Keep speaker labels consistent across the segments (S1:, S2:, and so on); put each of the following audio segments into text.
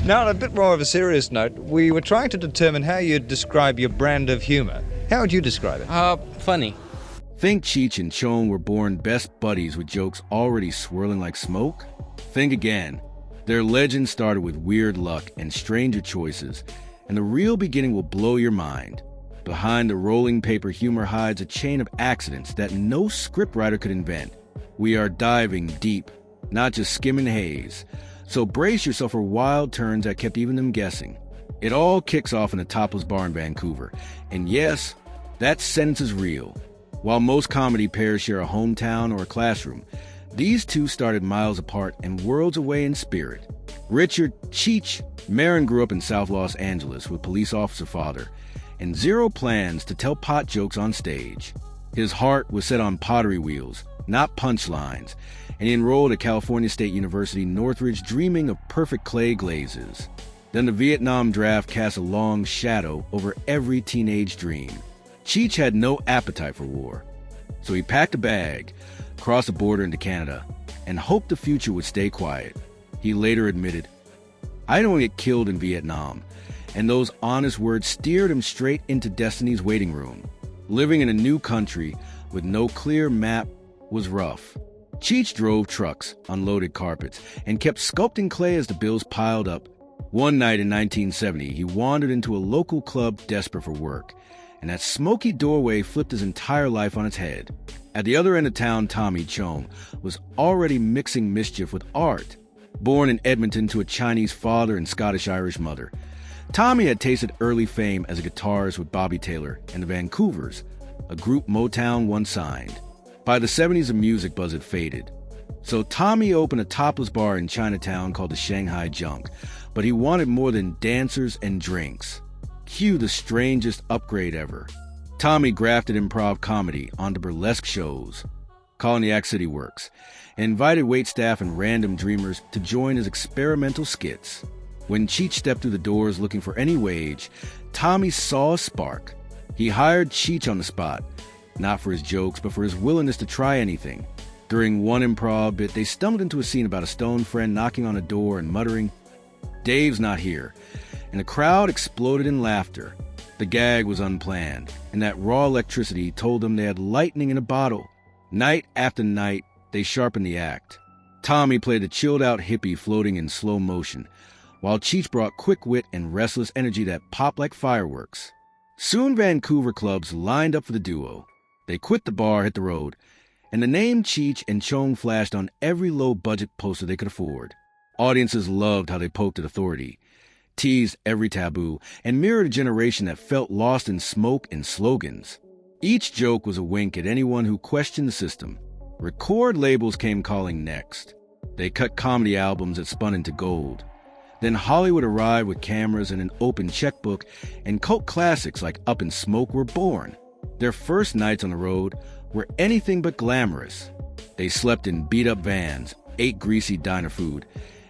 S1: Now, on a bit more of a serious note, we were trying to determine how you'd describe your brand of humor. How would you describe it?
S2: Funny.
S3: Think Cheech and Chong were born best buddies with jokes already swirling like smoke? Think again. Their legend started with weird luck and stranger choices, and the real beginning will blow your mind. Behind the rolling paper humor hides a chain of accidents that no scriptwriter could invent. We are diving deep, not just skimming haze. So brace yourself for wild turns that kept even them guessing. It all kicks off in a topless bar in Vancouver. And yes, that sentence is real. While most comedy pairs share a hometown or a classroom, these two started miles apart and worlds away in spirit. Richard Cheech Marin grew up in South Los Angeles with police officer father and zero plans to tell pot jokes on stage. His heart was set on pottery wheels, not punchlines, and he enrolled at California State University Northridge dreaming of perfect clay glazes. Then the Vietnam draft cast a long shadow over every teenage dream. Cheech had no appetite for war, so he packed a bag, crossed the border into Canada, and hoped the future would stay quiet. He later admitted, "I don't get killed in Vietnam," and those honest words steered him straight into destiny's waiting room. Living in a new country with no clear map was rough. Cheech drove trucks, unloaded carpets, and kept sculpting clay as the bills piled up. One night in 1970, he wandered into a local club desperate for work, and that smoky doorway flipped his entire life on its head. At the other end of town, Tommy Chong was already mixing mischief with art. Born in Edmonton to a Chinese father and Scottish-Irish mother, Tommy had tasted early fame as a guitarist with Bobby Taylor and the Vancouvers, a group Motown once signed. By the 70s, the music buzz had faded. So Tommy opened a topless bar in Chinatown called the Shanghai Junk, but he wanted more than dancers and drinks. Cue the strangest upgrade ever. Tommy grafted improv comedy onto burlesque shows, Coloniac City Works, and invited waitstaff and random dreamers to join his experimental skits. When Cheech stepped through the doors looking for any wage, Tommy saw a spark. He hired Cheech on the spot, not for his jokes, but for his willingness to try anything. During one improv bit, they stumbled into a scene about a stoned friend knocking on a door and muttering, "Dave's not here," and the crowd exploded in laughter. The gag was unplanned, and that raw electricity told them they had lightning in a bottle. Night after night, they sharpened the act. Tommy played a chilled-out hippie floating in slow motion, while Cheech brought quick wit and restless energy that popped like fireworks. Soon Vancouver clubs lined up for the duo. They quit the bar, hit the road, and the name Cheech and Chong flashed on every low-budget poster they could afford. Audiences loved how they poked at authority, teased every taboo, and mirrored a generation that felt lost in smoke and slogans. Each joke was a wink at anyone who questioned the system. Record labels came calling next. They cut comedy albums that spun into gold. Then Hollywood arrived with cameras and an open checkbook, and cult classics like Up in Smoke were born. Their first nights on the road were anything but glamorous. They slept in beat-up vans, ate greasy diner food,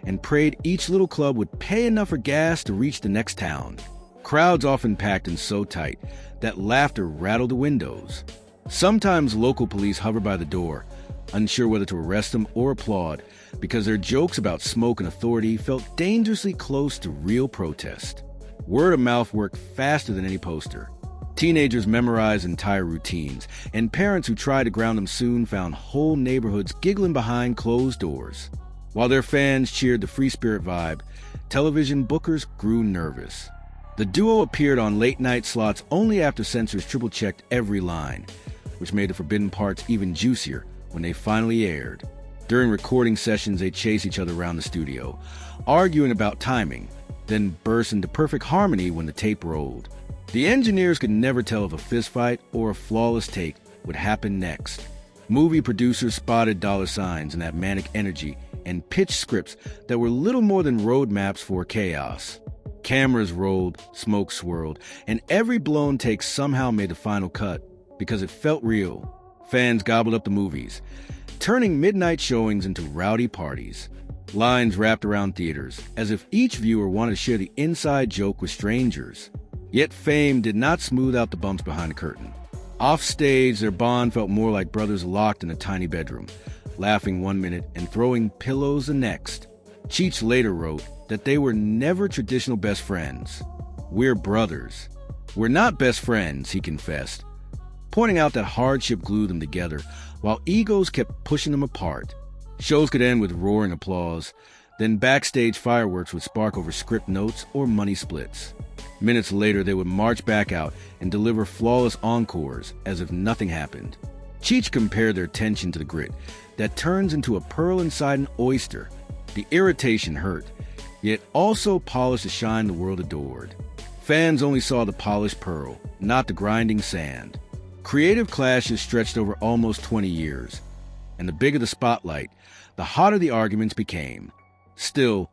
S3: and prayed each little club would pay enough for gas to reach the next town. Crowds often packed in so tight that laughter rattled the windows. Sometimes local police hovered by the door, unsure whether to arrest them or applaud, because their jokes about smoke and authority felt dangerously close to real protest. Word of mouth worked faster than any poster. Teenagers memorized entire routines, and parents who tried to ground them soon found whole neighborhoods giggling behind closed doors. While their fans cheered the free spirit vibe, television bookers grew nervous. The duo appeared on late-night slots only after censors triple-checked every line, which made the forbidden parts even juicier when they finally aired. During recording sessions, they chased each other around the studio, arguing about timing, then burst into perfect harmony when the tape rolled. The engineers could never tell if a fistfight or a flawless take would happen next. Movie producers spotted dollar signs in that manic energy and pitched scripts that were little more than roadmaps for chaos. Cameras rolled, smoke swirled, and every blown take somehow made the final cut because it felt real. Fans gobbled up the movies, turning midnight showings into rowdy parties. Lines wrapped around theaters, as if each viewer wanted to share the inside joke with strangers. Yet fame did not smooth out the bumps behind the curtain. Off stage, their bond felt more like brothers locked in a tiny bedroom, laughing one minute and throwing pillows the next. Cheech later wrote that they were never traditional best friends. "We're brothers. We're not best friends," he confessed, pointing out that hardship glued them together while egos kept pushing them apart. Shows could end with roaring applause, then backstage fireworks would spark over script notes or money splits. Minutes later, they would march back out and deliver flawless encores as if nothing happened. Cheech compared their tension to the grit that turns into a pearl inside an oyster. The irritation hurt, yet also polished the shine the world adored. Fans only saw the polished pearl, not the grinding sand. Creative clashes stretched over almost 20 years, and the bigger the spotlight, the hotter the arguments became. Still,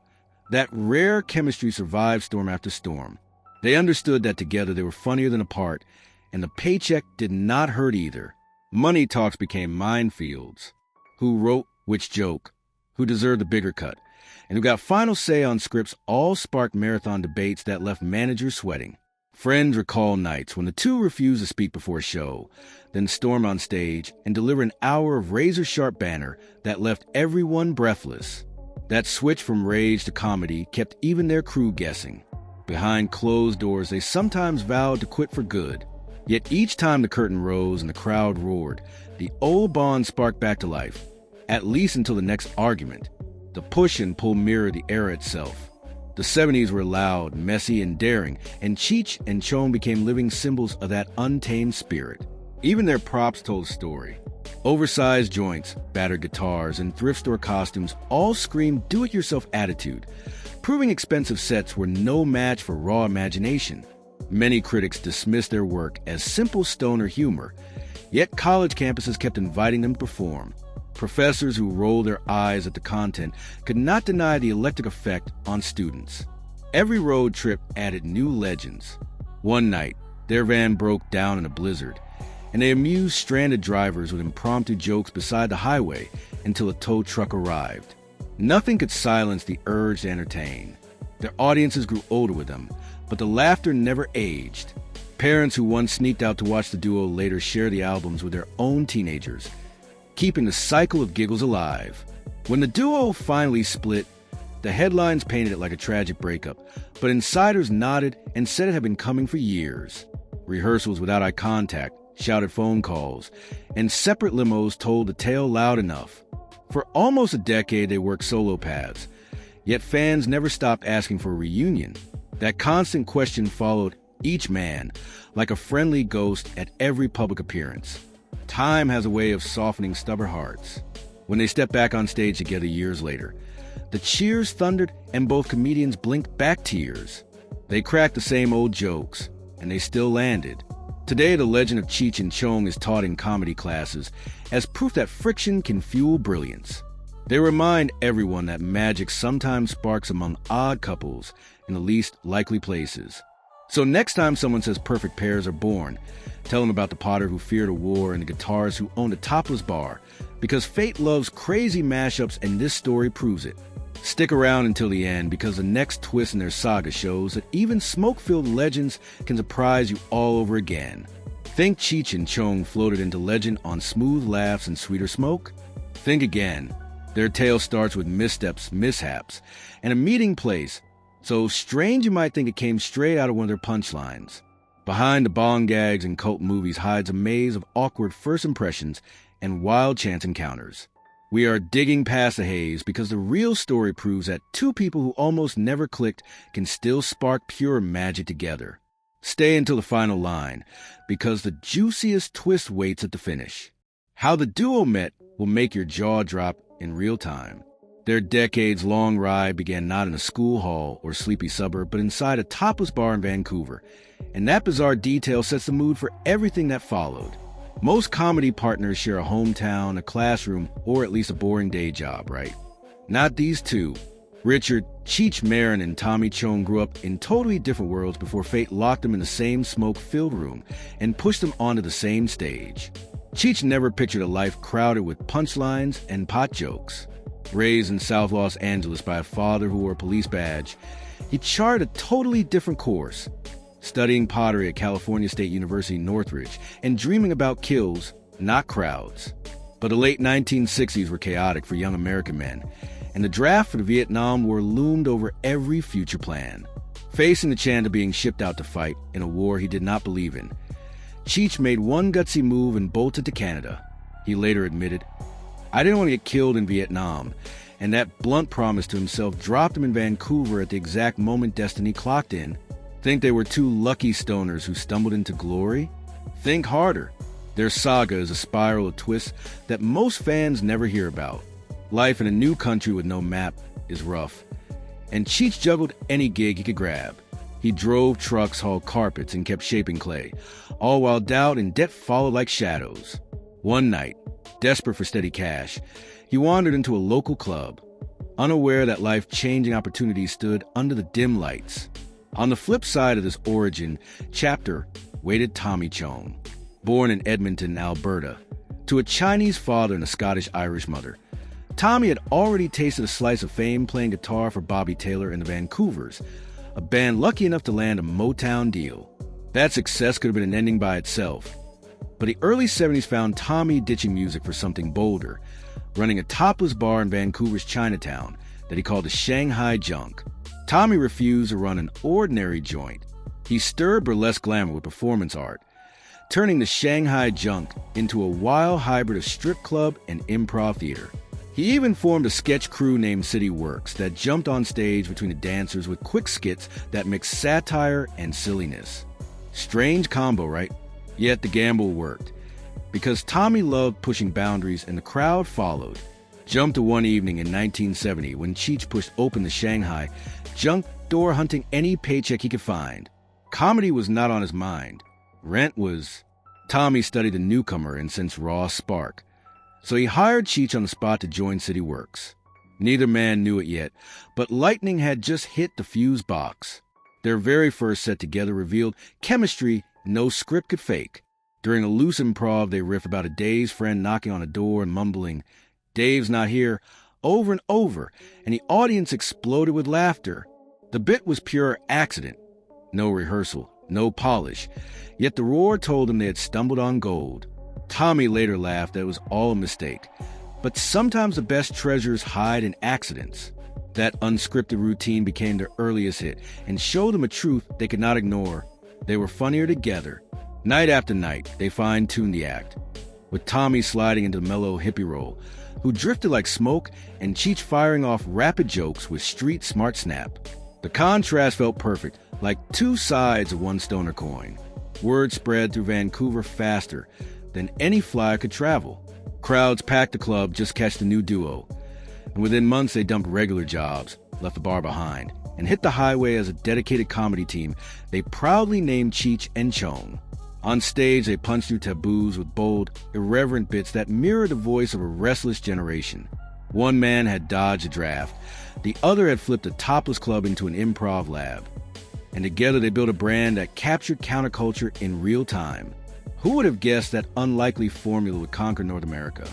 S3: that rare chemistry survived storm after storm. They understood that together they were funnier than apart, and the paycheck did not hurt either. Money talks became minefields. Who wrote which joke, who deserved the bigger cut, and who got final say on scripts all sparked marathon debates that left managers sweating. Friends recall nights when the two refused to speak before a show, then storm on stage and deliver an hour of razor-sharp banter that left everyone breathless. That switch from rage to comedy kept even their crew guessing. Behind closed doors, they sometimes vowed to quit for good. Yet each time the curtain rose and the crowd roared, the old bond sparked back to life, at least until the next argument. The push and pull mirrored the era itself. The 70s were loud, messy, and daring, and Cheech and Chong became living symbols of that untamed spirit. Even their props told a story. Oversized joints, battered guitars, and thrift store costumes all screamed do-it-yourself attitude, proving expensive sets were no match for raw imagination. Many critics dismissed their work as simple stoner humor, yet college campuses kept inviting them to perform. Professors who rolled their eyes at the content could not deny the electric effect on students. Every road trip added new legends. One night, their van broke down in a blizzard, and they amused stranded drivers with impromptu jokes beside the highway until a tow truck arrived. Nothing could silence the urge to entertain. Their audiences grew older with them, but the laughter never aged. Parents who once sneaked out to watch the duo later share the albums with their own teenagers, keeping the cycle of giggles alive. When the duo finally split, the headlines painted it like a tragic breakup, but insiders nodded and said it had been coming for years. Rehearsals without eye contact, shouted phone calls, and separate limos told the tale loud enough. For almost a decade, they worked solo paths, yet fans never stopped asking for a reunion. That constant question followed each man, like a friendly ghost at every public appearance. Time has a way of softening stubborn hearts. When they stepped back on stage together years later, the cheers thundered and both comedians blinked back tears. They cracked the same old jokes, and they still landed. Today, the legend of Cheech and Chong is taught in comedy classes as proof that friction can fuel brilliance. They remind everyone that magic sometimes sparks among odd couples in the least likely places. So next time someone says perfect pairs are born, tell them about the potter who feared a war and the guitarist who owned a topless bar, because fate loves crazy mashups and this story proves it. Stick around until the end, because the next twist in their saga shows that even smoke-filled legends can surprise you all over again. Think Cheech and Chong floated into legend on smooth laughs and sweeter smoke? Think again. Their tale starts with missteps, mishaps, and a meeting place so strange you might think it came straight out of one of their punchlines. Behind the bong gags and cult movies hides a maze of awkward first impressions and wild chance encounters. We are digging past the haze because the real story proves that two people who almost never clicked can still spark pure magic together. Stay until the final line, because the juiciest twist waits at the finish. How the duo met will make your jaw drop in real time. Their decades-long ride began not in a school hall or sleepy suburb, but inside a topless bar in Vancouver, and that bizarre detail sets the mood for everything that followed. Most comedy partners share a hometown, a classroom, or at least a boring day job, right? Not these two. Richard, Cheech Marin, and Tommy Chong grew up in totally different worlds before fate locked them in the same smoke-filled room and pushed them onto the same stage. Cheech never pictured a life crowded with punchlines and pot jokes. Raised in South Los Angeles by a father who wore a police badge, he charted a totally different course, studying pottery at California State University Northridge and dreaming about kills, not crowds. But the late 1960s were chaotic for young American men, and the draft for the Vietnam War loomed over every future plan. Facing the chance of being shipped out to fight in a war he did not believe in, Cheech made one gutsy move and bolted to Canada. He later admitted, "I didn't want to get killed in Vietnam," and that blunt promise to himself dropped him in Vancouver at the exact moment destiny clocked in. Think they were two lucky stoners who stumbled into glory? Think harder. Their saga is a spiral of twists that most fans never hear about. Life in a new country with no map is rough, and Cheech juggled any gig he could grab. He drove trucks, hauled carpets, and kept shaping clay, all while doubt and debt followed like shadows. One night, desperate for steady cash, he wandered into a local club, unaware that life-changing opportunities stood under the dim lights. On the flip side of this origin chapter waited Tommy Chong, born in Edmonton, Alberta, to a Chinese father and a Scottish-Irish mother. Tommy had already tasted a slice of fame playing guitar for Bobby Taylor and the Vancouvers, a band lucky enough to land a Motown deal. That success could have been an ending by itself. But the early 70s found Tommy ditching music for something bolder, running a topless bar in Vancouver's Chinatown that he called the Shanghai Junk. Tommy refused to run an ordinary joint. He stirred burlesque glamour with performance art, turning the Shanghai Junk into a wild hybrid of strip club and improv theater. He even formed a sketch crew named City Works that jumped on stage between the dancers with quick skits that mixed satire and silliness. Strange combo, right? Yet the gamble worked, because Tommy loved pushing boundaries and the crowd followed. Jump to one evening in 1970 when Cheech pushed open the Shanghai Junk door, hunting any paycheck he could find. Comedy was not on his mind. Rent was. Tommy studied the newcomer and sensed raw spark, so he hired Cheech on the spot to join City Works. Neither man knew it yet, but lightning had just hit the fuse box. Their very first set together revealed chemistry no script could fake. During a loose improv, they riff about a Dave's friend knocking on a door and mumbling, "Dave's not here," over and over, and the audience exploded with laughter. The bit was pure accident. No rehearsal, no polish. Yet the roar told them they had stumbled on gold. Tommy later laughed that it was all a mistake. But sometimes the best treasures hide in accidents. That unscripted routine became their earliest hit and showed them a truth they could not ignore. They were funnier together. Night after night, they fine-tuned the act, with Tommy sliding into the mellow hippie role, who drifted like smoke, and Cheech firing off rapid jokes with street smart snap. The contrast felt perfect, like two sides of one stoner coin. Word spread through Vancouver faster than any flyer could travel. Crowds packed the club just to catch the new duo, and within months they dumped regular jobs, left the bar behind, and hit the highway as a dedicated comedy team they proudly named Cheech and Chong. On stage, they punched through taboos with bold, irreverent bits that mirrored the voice of a restless generation. One man had dodged a draft. The other had flipped a topless club into an improv lab. And together they built a brand that captured counterculture in real time. Who would have guessed that unlikely formula would conquer North America?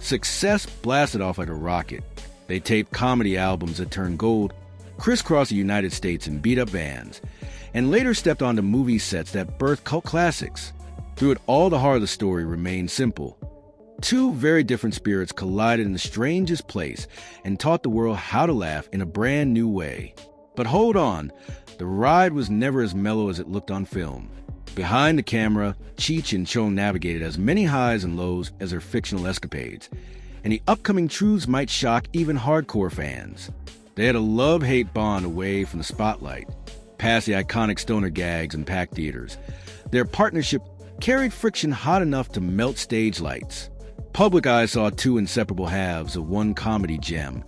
S3: Success blasted off like a rocket. They taped comedy albums that turned gold, crisscrossed the United States in beat-up vans, and later stepped onto movie sets that birthed cult classics. Through it all, the heart of the story remained simple. Two very different spirits collided in the strangest place and taught the world how to laugh in a brand new way. But hold on, the ride was never as mellow as it looked on film. Behind the camera, Cheech and Chong navigated as many highs and lows as their fictional escapades, and the upcoming truths might shock even hardcore fans. They had a love-hate bond away from the spotlight, past the iconic stoner gags and packed theaters. Their partnership carried friction hot enough to melt stage lights. Public eye saw two inseparable halves of one comedy gem,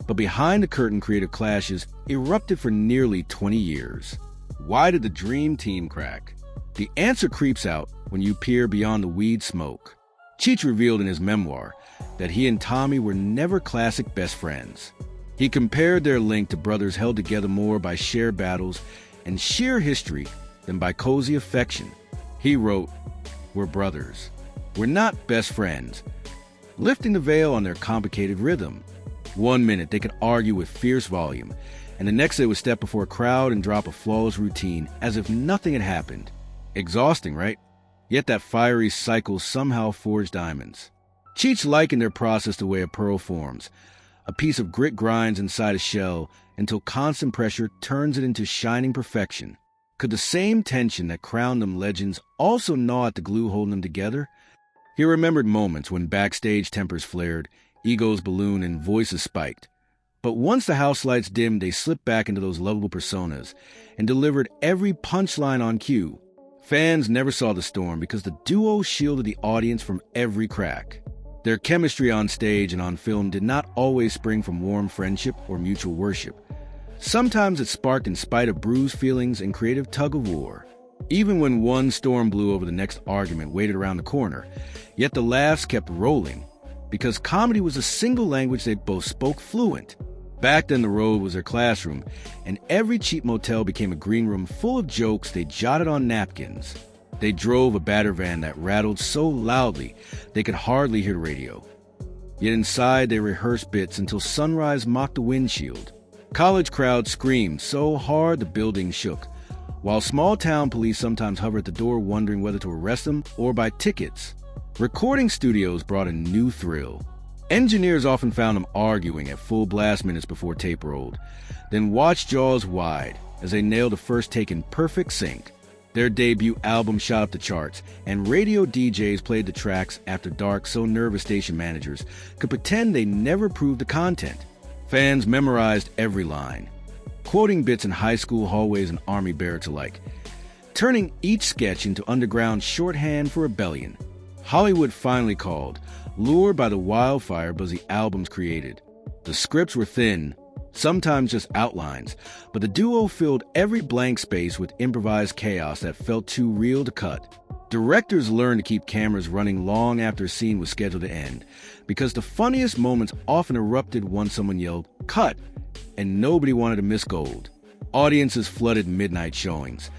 S3: but behind the curtain, creative clashes erupted for nearly 20 years. Why did the dream team crack? The answer creeps out when you peer beyond the weed smoke. Cheech revealed in his memoir that he and Tommy were never classic best friends. He compared their link to brothers held together more by shared battles and sheer history than by cozy affection. He wrote, "We're brothers. We're not best friends," lifting the veil on their complicated rhythm. One minute they could argue with fierce volume, and the next they would step before a crowd and drop a flawless routine as if nothing had happened. Exhausting, right? Yet that fiery cycle somehow forged diamonds. Cheech likened their process the way a pearl forms, A piece of grit grinds inside a shell until constant pressure turns it into shining perfection. Could the same tension that crowned them legends also gnaw at the glue holding them together? He remembered moments when backstage tempers flared, egos ballooned, and voices spiked. But once the house lights dimmed, they slipped back into those lovable personas and delivered every punchline on cue. Fans never saw the storm because the duo shielded the audience from every crack. Their chemistry on stage and on film did not always spring from warm friendship or mutual worship. Sometimes it sparked in spite of bruised feelings and creative tug-of-war. Even when one storm blew over, the next argument waited around the corner, yet the laughs kept rolling, because comedy was a single language they both spoke fluent. Back then, the road was their classroom, and every cheap motel became a green room full of jokes they jotted on napkins. They drove a batter van that rattled so loudly they could hardly hear the radio. Yet inside, they rehearsed bits until sunrise mocked the windshield. College crowds screamed so hard the building shook, while small-town police sometimes hovered at the door wondering whether to arrest them or buy tickets. Recording studios brought a new thrill. Engineers often found them arguing at full blast minutes before tape rolled, then watched jaws wide as they nailed a first take in perfect sync. Their debut album shot up the charts, and radio DJs played the tracks after dark so nervous station managers could pretend they never proved the content. Fans memorized every line, quoting bits in high school hallways and army barracks alike, turning each sketch into underground shorthand for rebellion. Hollywood finally called, lured by the wildfire buzz the albums created. The scripts were thin, sometimes just outlines, but the duo filled every blank space with improvised chaos that felt too real to cut. Directors learned to keep cameras running long after a scene was scheduled to end, because the funniest moments often erupted once someone yelled, "Cut!" and nobody wanted to miss gold. Audiences flooded midnight showings,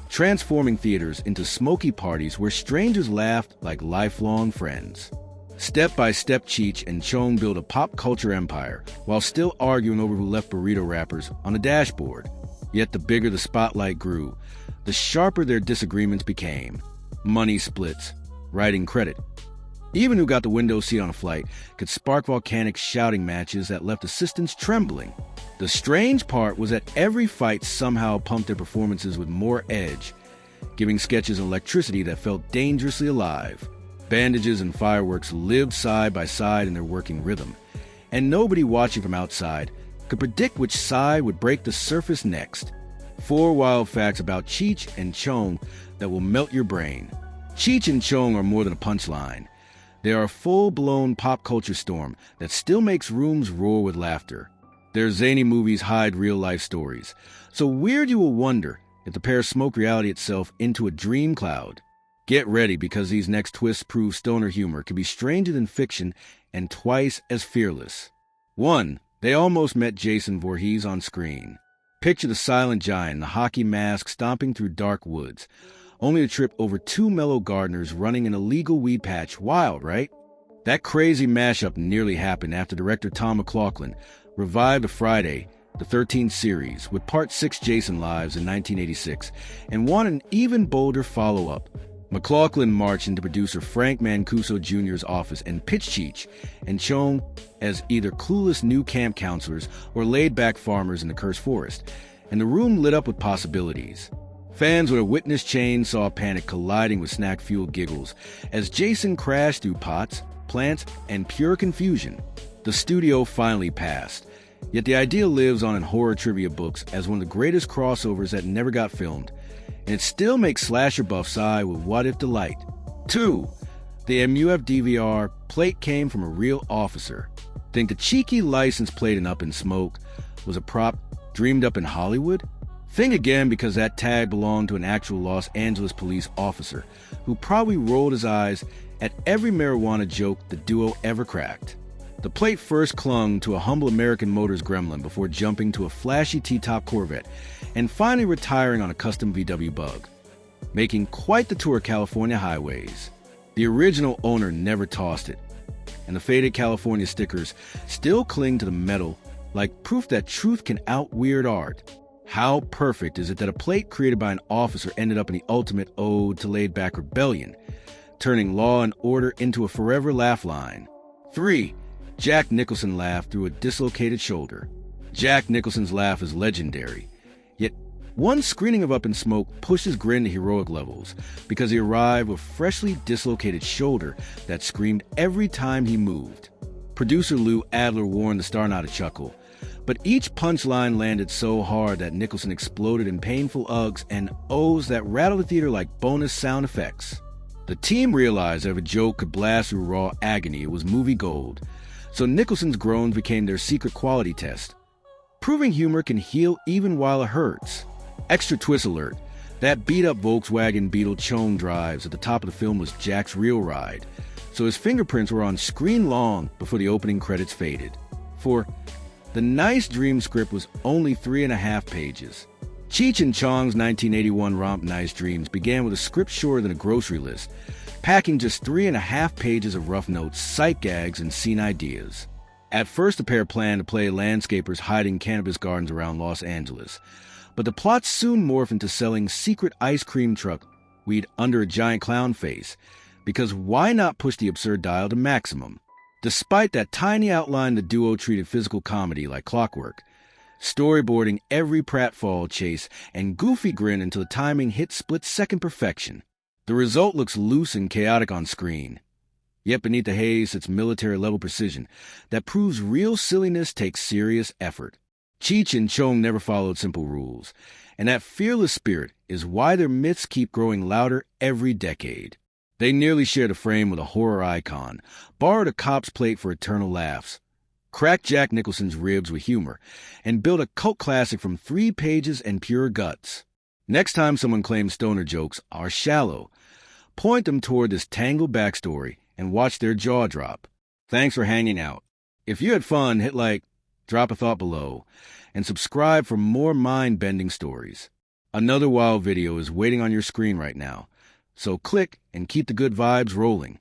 S3: transforming theaters into smoky parties where strangers laughed like lifelong friends. Step by step, Cheech and Chong built a pop culture empire while still arguing over who left burrito wrappers on the dashboard. Yet the bigger the spotlight grew, the sharper their disagreements became. Money splits, writing credit. Even who got the window seat on a flight could spark volcanic shouting matches that left assistants trembling. The strange part was that every fight somehow pumped their performances with more edge, giving sketches an electricity that felt dangerously alive. Bandages and fireworks lived side by side in their working rhythm, and nobody watching from outside could predict which side would break the surface next. 4 wild facts about Cheech and Chong that will melt your brain. Cheech and Chong are more than a punchline. They are a full-blown pop culture storm that still makes rooms roar with laughter. Their zany movies hide real-life stories, so weird you will wonder if the pair smoke reality itself into a dream cloud. Get ready, because these next twists prove stoner humor can be stranger than fiction and twice as fearless. 1. They almost met Jason Voorhees on screen. Picture the silent giant in the hockey mask stomping through dark woods, only to trip over 2 mellow gardeners running an illegal weed patch. Wild, right? That crazy mashup nearly happened after director Tom McLaughlin revived a Friday the 13th series with Part 6 Jason Lives in 1986 and wanted an even bolder follow-up. McLaughlin marched into producer Frank Mancuso Jr.'s office and pitched Cheech and Chong as either clueless new camp counselors or laid-back farmers in the cursed forest, and the room lit up with possibilities. Fans with a witness chainsaw panic colliding with snack-fueled giggles as Jason crashed through pots, plants, and pure confusion. The studio finally passed, yet the idea lives on in horror trivia books as one of the greatest crossovers that never got filmed, and it still makes slasher buffs sigh with what-if delight. 2. The MUF DVR plate came from a real officer. Think the cheeky license plate in Up in Smoke was a prop dreamed up in Hollywood? Think again, because that tag belonged to an actual Los Angeles police officer who probably rolled his eyes at every marijuana joke the duo ever cracked. The plate first clung to a humble American Motors Gremlin before jumping to a flashy T-top Corvette and finally retiring on a custom VW Bug, making quite the tour of California highways. The original owner never tossed it, and the faded California stickers still cling to the metal like proof that truth can out-weird art. How perfect is it that a plate created by an officer ended up in the ultimate ode to laid-back rebellion, turning law and order into a forever laugh line? 3. Jack Nicholson laughed through a dislocated shoulder. Jack Nicholson's laugh is legendary. Yet, one screening of Up in Smoke pushed his grin to heroic levels because he arrived with freshly dislocated shoulder that screamed every time he moved. Producer Lou Adler warned the star not to chuckle, but each punchline landed so hard that Nicholson exploded in painful ughs and ohs that rattled the theater like bonus sound effects. The team realized that if a joke could blast through raw agony, it was movie gold, so Nicholson's groans became their secret quality test. Proving humor can heal even while it hurts. Extra twist alert, that beat-up Volkswagen Beetle Chong drives at the top of the film was Jack's real ride, so his fingerprints were on screen long before the opening credits faded. For the Nice Dream script was only 3.5 pages. Cheech and Chong's 1981 romp Nice Dreams began with a script shorter than a grocery list, packing just 3.5 pages of rough notes, sight gags, and scene ideas. At first, the pair planned to play landscapers hiding cannabis gardens around Los Angeles, but the plot soon morphed into selling secret ice cream truck weed under a giant clown face, because why not push the absurd dial to maximum? Despite that tiny outline, the duo treated physical comedy like clockwork, storyboarding every pratfall chase and goofy grin until the timing hit split-second perfection. The result looks loose and chaotic on screen. Yet beneath the haze sits military-level precision that proves real silliness takes serious effort. Cheech and Chong never followed simple rules, and that fearless spirit is why their myths keep growing louder every decade. They nearly shared a frame with a horror icon, borrowed a cop's plate for eternal laughs, cracked Jack Nicholson's ribs with humor, and built a cult classic from 3 pages and pure guts. Next time someone claims stoner jokes are shallow, point them toward this tangled backstory and watch their jaw drop. Thanks for hanging out. If you had fun, hit like, drop a thought below, and subscribe for more mind-bending stories. Another wild video is waiting on your screen right now, so click and keep the good vibes rolling.